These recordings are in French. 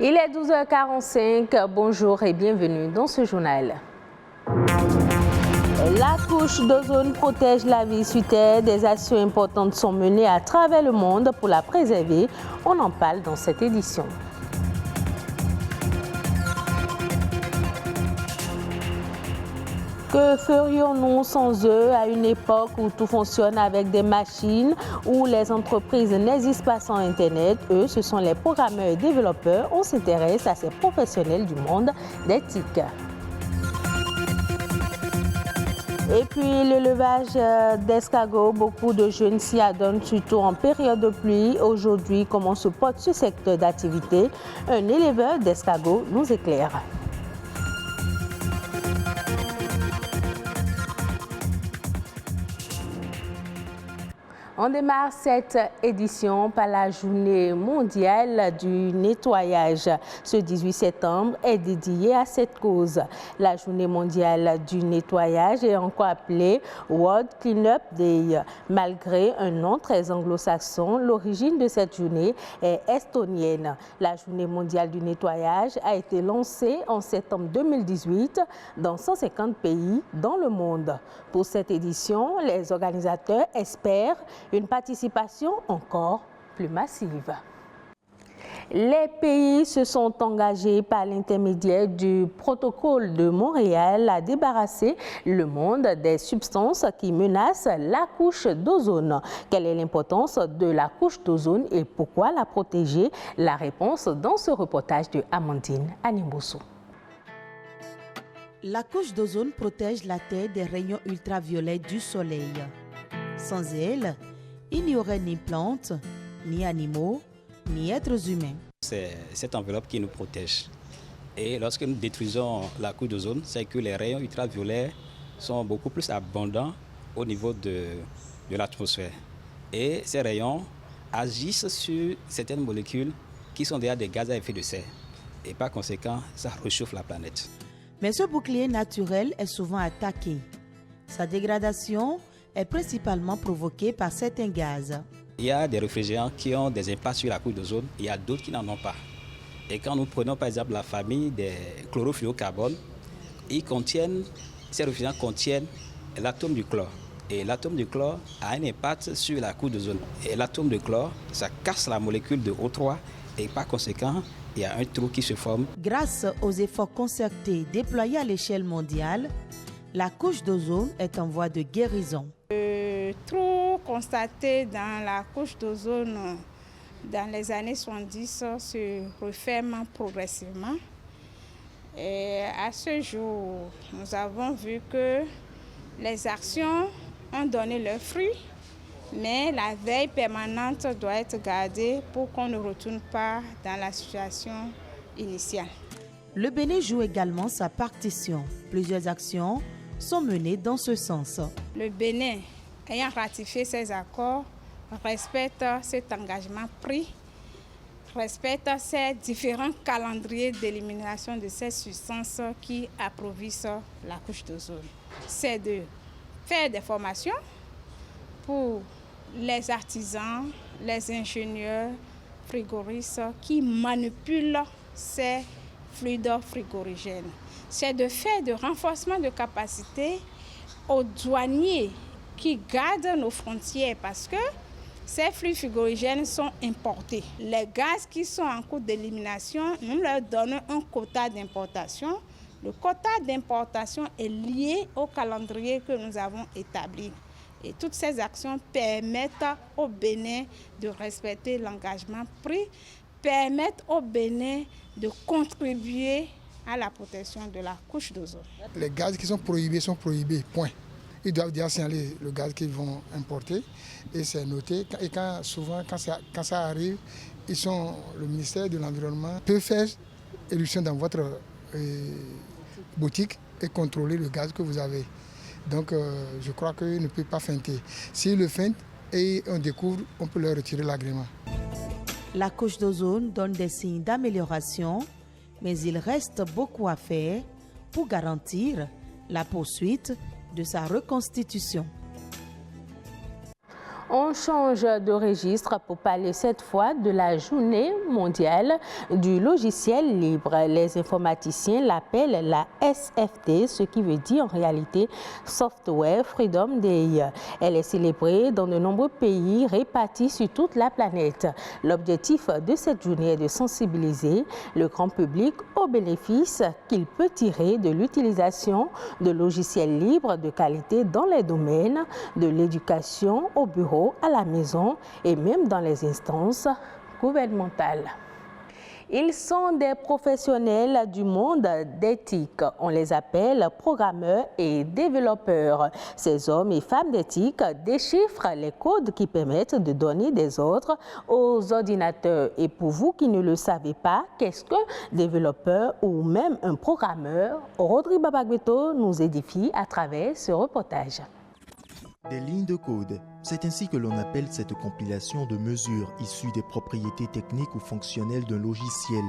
Il est 12h45, bonjour et bienvenue dans ce journal. La couche d'ozone protège la vie sur Terre. Des actions importantes sont menées à travers le monde pour la préserver. On en parle dans cette édition. Que ferions-nous sans eux à une époque où tout fonctionne avec des machines, où les entreprises n'existent pas sans Internet? Eux, ce sont les programmeurs et développeurs. On s'intéresse à ces professionnels du monde d'éthique. Et puis l'élevage d'escargots, beaucoup de jeunes s'y adonnent, surtout en période de pluie. Aujourd'hui, comment se porte ce secteur d'activité? Un éleveur d'escargots nous éclaire. On démarre cette édition par la journée mondiale du nettoyage. Ce 18 septembre est dédié à cette cause. La journée mondiale du nettoyage est encore appelée World Cleanup Day. Malgré un nom très anglo-saxon, l'origine de cette journée est estonienne. La journée mondiale du nettoyage a été lancée en septembre 2018 dans 150 pays dans le monde. Pour cette édition, les organisateurs espèrent une participation encore plus massive. Les pays se sont engagés par l'intermédiaire du protocole de Montréal à débarrasser le monde des substances qui menacent la couche d'ozone. Quelle est l'importance de la couche d'ozone et pourquoi la protéger? La réponse dans ce reportage de Amandine Animboso. La couche d'ozone protège la Terre des rayons ultraviolets du soleil. Sans elle, il n'y aurait ni plantes, ni animaux, ni êtres humains. C'est cette enveloppe qui nous protège. Et lorsque nous détruisons la couche d'ozone, c'est que les rayons ultraviolets sont beaucoup plus abondants au niveau de l'atmosphère. Et ces rayons agissent sur certaines molécules qui sont déjà des gaz à effet de serre. Et par conséquent, ça réchauffe la planète. Mais ce bouclier naturel est souvent attaqué. Sa dégradation est principalement provoquée par certains gaz. Il y a des réfrigérants qui ont des impacts sur la couche d'ozone, il y a d'autres qui n'en ont pas. Et quand nous prenons par exemple la famille des chlorofluorocarbones, ces réfrigérants contiennent l'atome du chlore. Et l'atome du chlore a un impact sur la couche d'ozone. Et l'atome de chlore, ça casse la molécule de O3 et par conséquent, il y a un trou qui se forme. Grâce aux efforts concertés déployés à l'échelle mondiale, la couche d'ozone est en voie de guérison. Le trou constaté dans la couche d'ozone dans les années 70 se referme progressivement. Et à ce jour, nous avons vu que les actions ont donné leurs fruits, mais la veille permanente doit être gardée pour qu'on ne retourne pas dans la situation initiale. Le Bénin joue également sa partition. Plusieurs actions sont menées dans ce sens. Le Bénin, ayant ratifié ces accords, respecte cet engagement pris, respecte ces différents calendriers d'élimination de ces substances qui approvissent la couche d'ozone. C'est de faire des formations pour les artisans, les ingénieurs frigoristes qui manipulent ces fluides frigorigènes. C'est de faire de renforcement de capacité aux douaniers qui gardent nos frontières parce que ces fluides frigorigènes sont importés. Les gaz qui sont en cours d'élimination, nous leur donnons un quota d'importation. Le quota d'importation est lié au calendrier que nous avons établi. Et toutes ces actions permettent au Bénin de respecter l'engagement pris, permettent au Bénin de contribuer à la protection de la couche d'ozone. Les gaz qui sont prohibés, point. Ils doivent déjà signaler le gaz qu'ils vont importer et c'est noté. Et quand ça arrive, le ministère de l'Environnement peut faire éruption dans votre boutique et contrôler le gaz que vous avez. Donc je crois qu'ils ne peuvent pas feinter. S'ils le feintent et on découvre, on peut leur retirer l'agrément. La couche d'ozone donne des signes d'amélioration, mais il reste beaucoup à faire pour garantir la poursuite de sa reconstitution. On change de registre pour parler cette fois de la journée mondiale du logiciel libre. Les informaticiens l'appellent la SFD, ce qui veut dire en réalité Software Freedom Day. Elle est célébrée dans de nombreux pays répartis sur toute la planète. L'objectif de cette journée est de sensibiliser le grand public aux bénéfices qu'il peut tirer de l'utilisation de logiciels libres de qualité dans les domaines de l'éducation, au bureau, à la maison et même dans les instances gouvernementales. Ils sont des professionnels du monde d'éthique. On les appelle programmeurs et développeurs. Ces hommes et femmes d'éthique déchiffrent les codes qui permettent de donner des ordres aux ordinateurs. Et pour vous qui ne le savez pas, qu'est-ce qu'un développeur ou même un programmeur? Rodrigue Babagbeto nous édifie à travers ce reportage. Des lignes de code, c'est ainsi que l'on appelle cette compilation de mesures issues des propriétés techniques ou fonctionnelles d'un logiciel.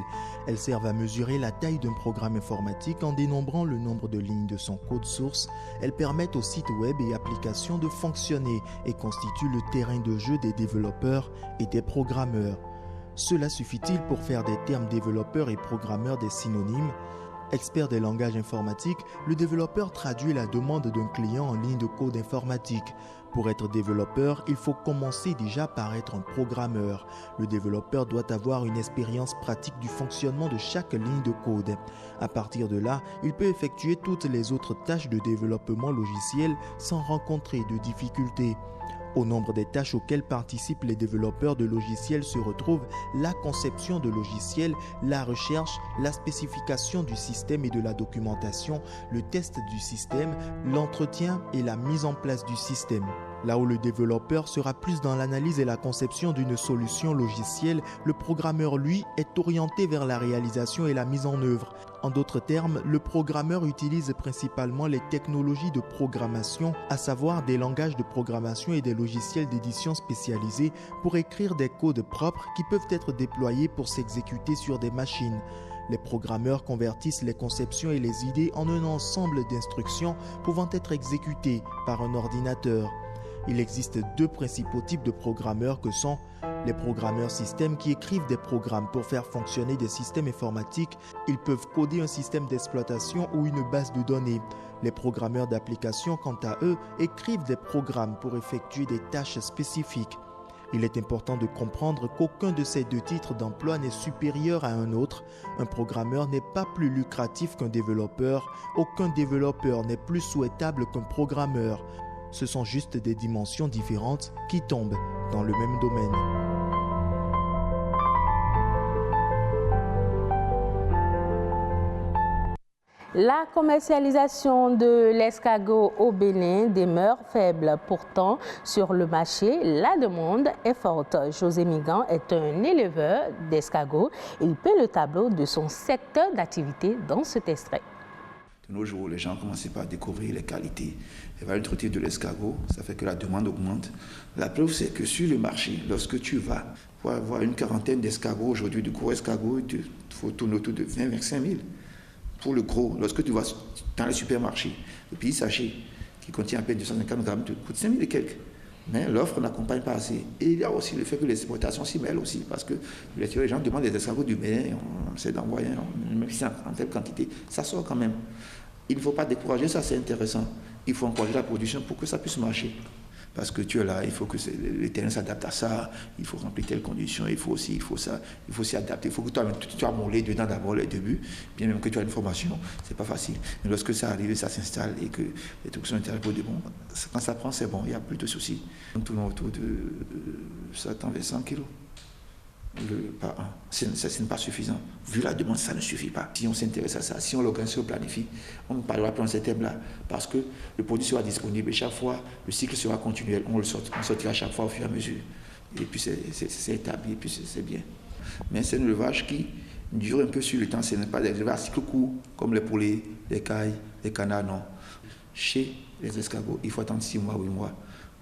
Elles servent à mesurer la taille d'un programme informatique en dénombrant le nombre de lignes de son code source. Elles permettent aux sites web et applications de fonctionner et constituent le terrain de jeu des développeurs et des programmeurs. Cela suffit-il pour faire des termes développeurs et programmeurs des synonymes ? Expert des langages informatiques, le développeur traduit la demande d'un client en ligne de code informatique. Pour être développeur, il faut commencer déjà par être un programmeur. Le développeur doit avoir une expérience pratique du fonctionnement de chaque ligne de code. À partir de là, il peut effectuer toutes les autres tâches de développement logiciel sans rencontrer de difficultés. Au nombre des tâches auxquelles participent les développeurs de logiciels se retrouvent la conception de logiciels, la recherche, la spécification du système et de la documentation, le test du système, l'entretien et la mise en place du système. Là où le développeur sera plus dans l'analyse et la conception d'une solution logicielle, le programmeur, lui, est orienté vers la réalisation et la mise en œuvre. En d'autres termes, le programmeur utilise principalement les technologies de programmation, à savoir des langages de programmation et des logiciels d'édition spécialisés pour écrire des codes propres qui peuvent être déployés pour s'exécuter sur des machines. Les programmeurs convertissent les conceptions et les idées en un ensemble d'instructions pouvant être exécutées par un ordinateur. Il existe deux principaux types de programmeurs que sont les programmeurs système qui écrivent des programmes pour faire fonctionner des systèmes informatiques. Ils peuvent coder un système d'exploitation ou une base de données. Les programmeurs d'application, quant à eux, écrivent des programmes pour effectuer des tâches spécifiques. Il est important de comprendre qu'aucun de ces deux titres d'emploi n'est supérieur à un autre. Un programmeur n'est pas plus lucratif qu'un développeur. Aucun développeur n'est plus souhaitable qu'un programmeur. Ce sont juste des dimensions différentes qui tombent dans le même domaine. La commercialisation de l'escargot au Bénin demeure faible. Pourtant, sur le marché, la demande est forte. José Migan est un éleveur d'escargots. Il peint le tableau de son secteur d'activité dans cet extrait. De nos jours, les gens commencent par découvrir les qualités et valeurs nutritives de l'escargot. Ça fait que la demande augmente. La preuve, c'est que sur le marché, lorsque tu vas pour avoir une quarantaine d'escargots, aujourd'hui, de gros escargots, il faut tourner autour de 20-25 000. Pour le gros, lorsque tu vas dans les supermarchés, le petit sachet qui contient à peine 250 grammes te coûte 5 000 et quelques. Mais l'offre n'accompagne pas assez. Et il y a aussi le fait que les exportations s'y mêlent aussi, parce que les gens demandent des escargots du Bénin, on essaie d'envoyer, même si c'est en telle quantité, ça sort quand même. Il ne faut pas décourager, ça c'est intéressant. Il faut encourager la production pour que ça puisse marcher. Parce que tu es là, il faut que les terrains s'adaptent à ça, il faut remplir telles conditions, il faut s'y adapter. Il faut que tu as moulé dedans d'abord les débuts, bien même que tu as une formation, c'est pas facile. Mais lorsque ça arrive, ça s'installe et que les trucs sont intéressants pour de bon, quand ça prend, c'est bon, il n'y a plus de soucis. On tourne autour de 100 kilos. Par an. Ce n'est pas suffisant. Vu la demande, ça ne suffit pas. Si on s'intéresse à ça, si on l'organise, si on planifie, on ne parlera pas dans ces thèmes-là parce que le produit sera disponible et chaque fois, le cycle sera continuel. On sortira chaque fois au fur et à mesure. Et puis c'est établi, et puis c'est bien. Mais c'est un élevage qui dure un peu sur le temps. Ce n'est pas des élevages à cycle court comme les poulets, les cailles, les canards, non. Chez les escargots, il faut attendre 6 mois, 8 mois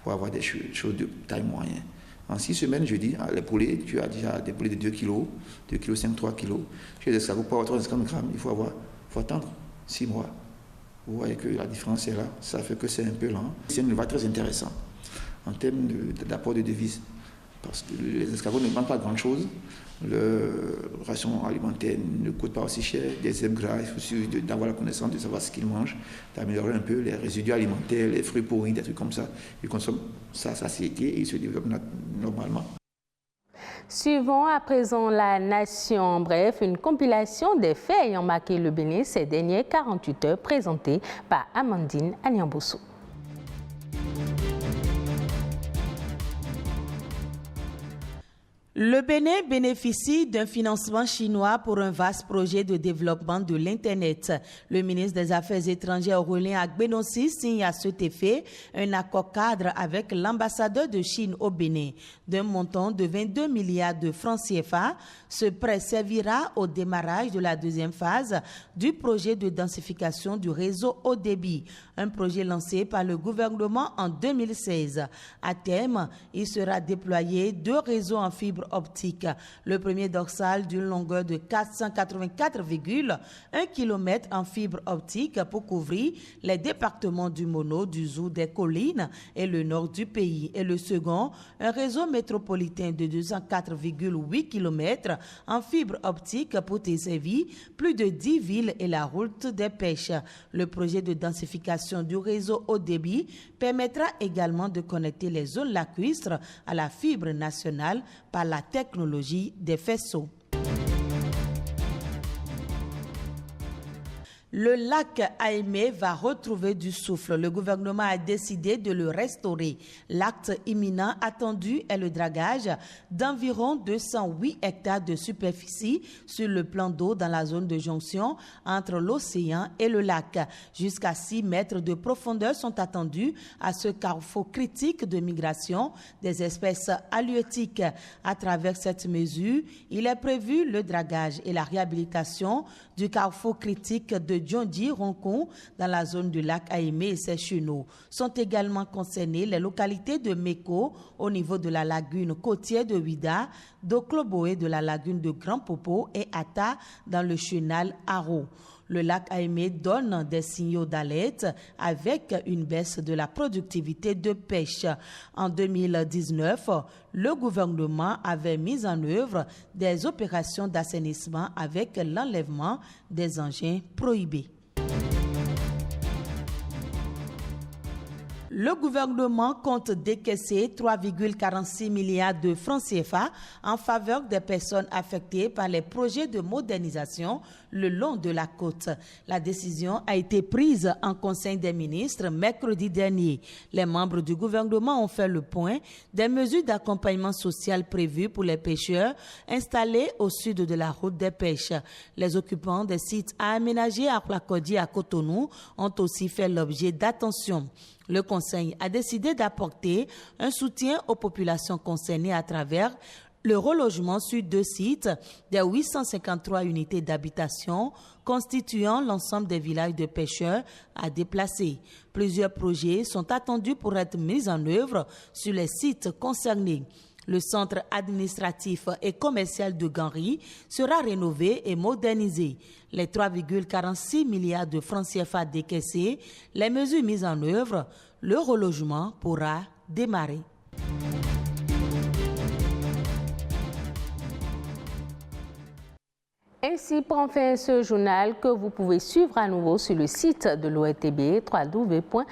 pour avoir des choses de taille moyenne. En 6 semaines, je dis, les poulets, tu as déjà des poulets de 2 kg, 2 kg 5, 3 kg. Chez les escargots, pour avoir 350 grammes, il faut attendre 6 mois. Vous voyez que la différence est là, ça fait que c'est un peu lent. C'est un élevage très intéressant. en termes d'apport de devises. Parce que les escargots ne demandent pas grand-chose. Leur ration alimentaire ne coûte pas aussi cher. Des herbes gras, il faut aussi d'avoir la connaissance de savoir ce qu'ils mangent, d'améliorer un peu les résidus alimentaires, les fruits pourris, des trucs comme ça. Ils consomment ça à satiété et ils se développent normalement. Suivons à présent la Nation. Bref, une compilation des faits ayant marqué le Bénin ces dernières 48 heures présentée par Amandine Anyambosso. Le Bénin bénéficie d'un financement chinois pour un vaste projet de développement de l'Internet. Le ministre des Affaires étrangères Aurélien Agbenossi signe à cet effet un accord cadre avec l'ambassadeur de Chine au Bénin. D'un montant de 22 milliards de francs CFA, ce prêt servira au démarrage de la deuxième phase du projet de densification du réseau haut débit, un projet lancé par le gouvernement en 2016. À terme, il sera déployé 2 réseaux en fibre optique. Le premier dorsal d'une longueur de 484,1 km en fibre optique pour couvrir les départements du Mono, du Zou, des Collines et le nord du pays. Et le second, un réseau métropolitain de 204,8 km en fibre optique pour desservir plus de 10 villes et la route des pêches. Le projet de densification du réseau haut débit permettra également de connecter les zones lacustres à la fibre nationale par la technologie des faisceaux. Le lac Aimé va retrouver du souffle. Le gouvernement a décidé de le restaurer. L'acte imminent attendu est le dragage d'environ 208 hectares de superficie sur le plan d'eau dans la zone de jonction entre l'océan et le lac. Jusqu'à 6 mètres de profondeur sont attendus à ce carrefour critique de migration des espèces halieutiques. À travers cette mesure, il est prévu le dragage et la réhabilitation du carrefour critique de Djondi-Roncon dans la zone du lac Aimé et ses chenaux. Sont également concernées les localités de Meko au niveau de la lagune côtière de Ouida, d'Okloboé de la lagune de Grand Popo et Ata dans le chenal Haro. Le lac Aimé donne des signaux d'alerte avec une baisse de la productivité de pêche. En 2019, le gouvernement avait mis en œuvre des opérations d'assainissement avec l'enlèvement des engins prohibés. Le gouvernement compte décaisser 3,46 milliards de francs CFA en faveur des personnes affectées par les projets de modernisation le long de la côte. La décision a été prise en Conseil des ministres mercredi dernier. Les membres du gouvernement ont fait le point des mesures d'accompagnement social prévues pour les pêcheurs installés au sud de la route des pêches. Les occupants des sites à aménager à Plakodi à Cotonou ont aussi fait l'objet d'attention. Le Conseil a décidé d'apporter un soutien aux populations concernées à travers le relogement sur 2 sites des 853 unités d'habitation constituant l'ensemble des villages de pêcheurs à déplacer. Plusieurs projets sont attendus pour être mis en œuvre sur les sites concernés. Le centre administratif et commercial de Ganri sera rénové et modernisé. Les 3,46 milliards de francs CFA décaissés, les mesures mises en œuvre, le relogement pourra démarrer. Ainsi prend fin ce journal que vous pouvez suivre à nouveau sur le site de l'ORTB, www.ortb.bj.